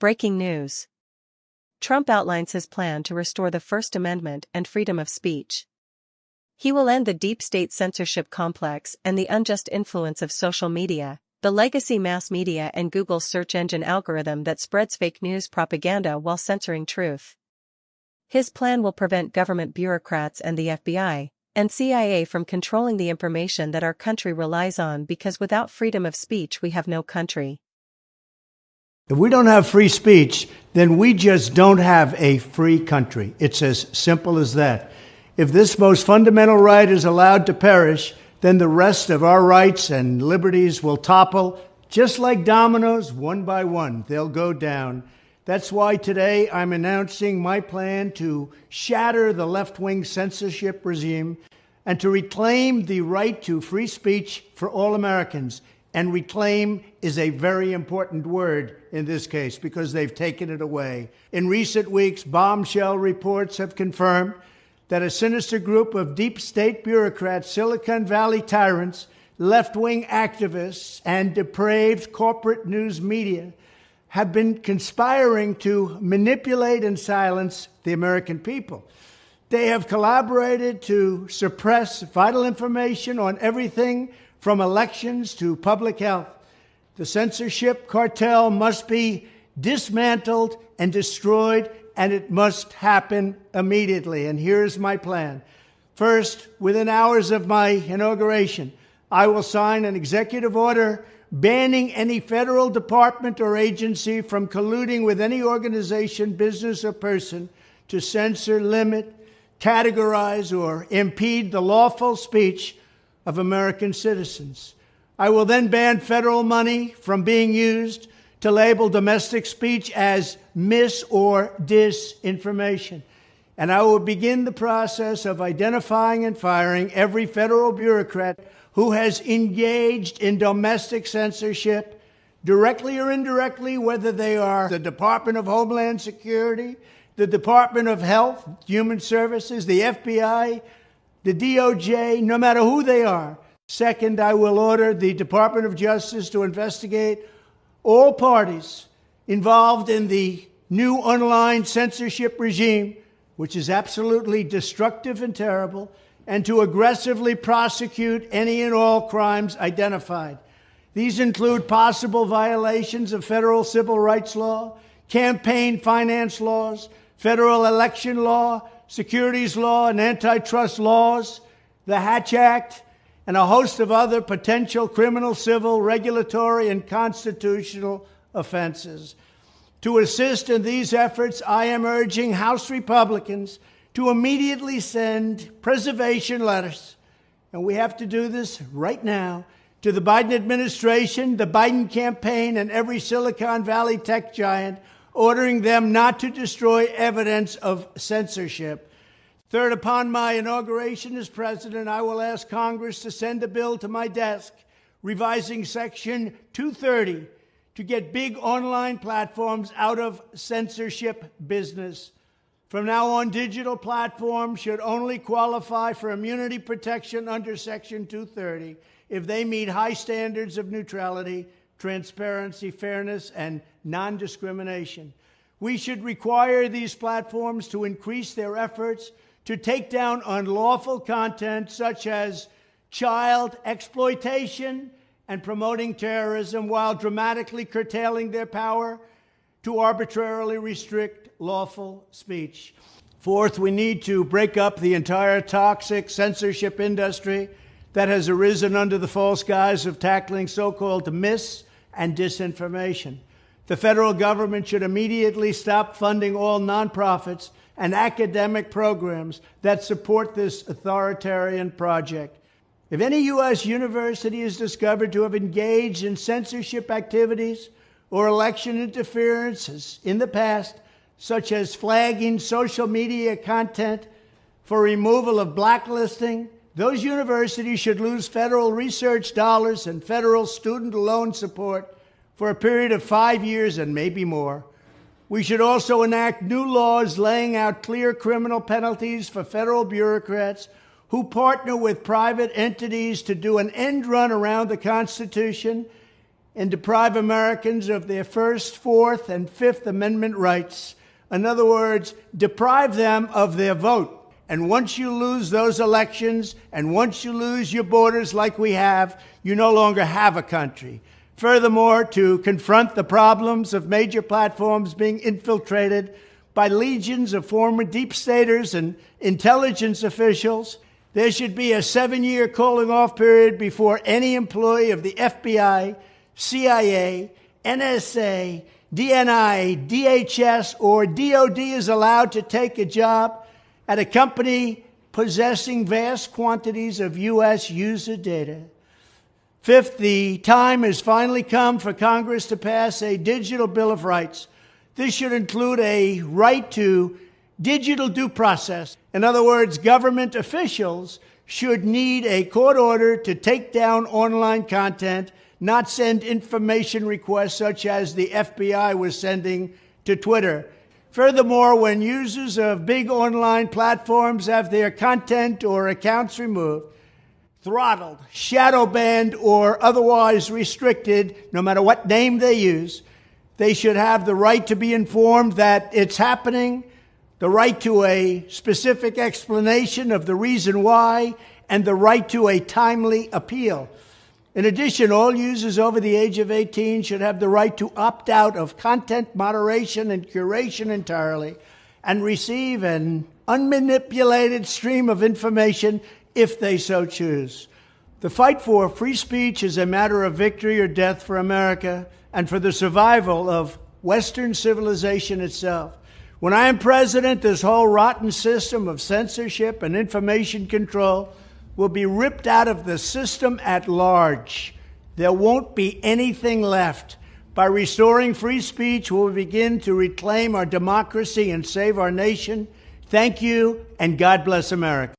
Breaking news. Trump outlines his plan to restore the First Amendment and freedom of speech. He will end the deep state censorship complex and the unjust influence of social media, the legacy mass media and Google's search engine algorithm that spreads fake news propaganda while censoring truth. His plan will prevent government bureaucrats and the FBI and CIA from controlling the information that our country relies on, because without freedom of speech we have no country. If we don't have free speech, then we just don't have a free country. It's as simple as that. If this most fundamental right is allowed to perish, then the rest of our rights and liberties will topple, just like dominoes, one by one. They'll go down. That's why today I'm announcing my plan to shatter the left-wing censorship regime and to reclaim the right to free speech for all Americans. And reclaim is a very important word in this case because they've taken it away. In recent weeks, bombshell reports have confirmed that a sinister group of deep state bureaucrats, Silicon Valley tyrants, left-wing activists, and depraved corporate news media have been conspiring to manipulate and silence the American people. They have collaborated to suppress vital information on everything from elections to public health. The censorship cartel must be dismantled and destroyed, and it must happen immediately. And here's my plan. First, within hours of my inauguration, I will sign an executive order banning any federal department or agency from colluding with any organization, business, or person to censor, limit, categorize, or impede the lawful speech of American citizens. I will then ban federal money from being used to label domestic speech as mis- or disinformation. And I will begin the process of identifying and firing every federal bureaucrat who has engaged in domestic censorship, directly or indirectly, whether they are the Department of Homeland Security, the Department of Health, Human Services, the FBI, the DOJ, no matter who they are. Second, I will order the Department of Justice to investigate all parties involved in the new online censorship regime, which is absolutely destructive and terrible, and to aggressively prosecute any and all crimes identified. These include possible violations of federal civil rights law, campaign finance laws, federal election law, securities law, and antitrust laws, the Hatch Act, and a host of other potential criminal, civil, regulatory, and constitutional offenses. To assist in these efforts, I am urging House Republicans to immediately send preservation letters, and we have to do this right now, to the Biden administration, the Biden campaign, and every Silicon Valley tech giant, ordering them not to destroy evidence of censorship. Third, upon my inauguration as president, I will ask Congress to send a bill to my desk revising Section 230 to get big online platforms out of censorship business. From now on, digital platforms should only qualify for immunity protection under Section 230 if they meet high standards of neutrality, transparency, fairness, and non-discrimination. We should require these platforms to increase their efforts to take down unlawful content such as child exploitation and promoting terrorism, while dramatically curtailing their power to arbitrarily restrict lawful speech. Fourth, we need to break up the entire toxic censorship industry that has arisen under the false guise of tackling so-called mis- and disinformation. The federal government should immediately stop funding all nonprofits and academic programs that support this authoritarian project. If any U.S. university is discovered to have engaged in censorship activities or election interferences in the past, such as flagging social media content for removal of blacklisting, those universities should lose federal research dollars and federal student loan support for a period of 5 years and maybe more. We should also enact new laws laying out clear criminal penalties for federal bureaucrats who partner with private entities to do an end run around the Constitution and deprive Americans of their First, Fourth, and Fifth Amendment rights. In other words, deprive them of their vote. And once you lose those elections, and once you lose your borders like we have, you no longer have a country. Furthermore, to confront the problems of major platforms being infiltrated by legions of former deep staters and intelligence officials, there should be a 7-year cooling-off period before any employee of the FBI, CIA, NSA, DNI, DHS, or DOD is allowed to take a job at a company possessing vast quantities of U.S. user data. Fifth, the time has finally come for Congress to pass a digital Bill of Rights. This should include a right to digital due process. In other words, government officials should need a court order to take down online content, not send information requests such as the FBI was sending to Twitter. Furthermore, when users of big online platforms have their content or accounts removed, throttled, shadow banned, or otherwise restricted, no matter what name they use, they should have the right to be informed that it's happening, the right to a specific explanation of the reason why, and the right to a timely appeal. In addition, all users over the age of 18 should have the right to opt out of content moderation and curation entirely and receive an unmanipulated stream of information if they so choose. The fight for free speech is a matter of victory or death for America and for the survival of Western civilization itself. When I am president, this whole rotten system of censorship and information control will be ripped out of the system at large. There won't be anything left. By restoring free speech, we'll begin to reclaim our democracy and save our nation. Thank you, and God bless America.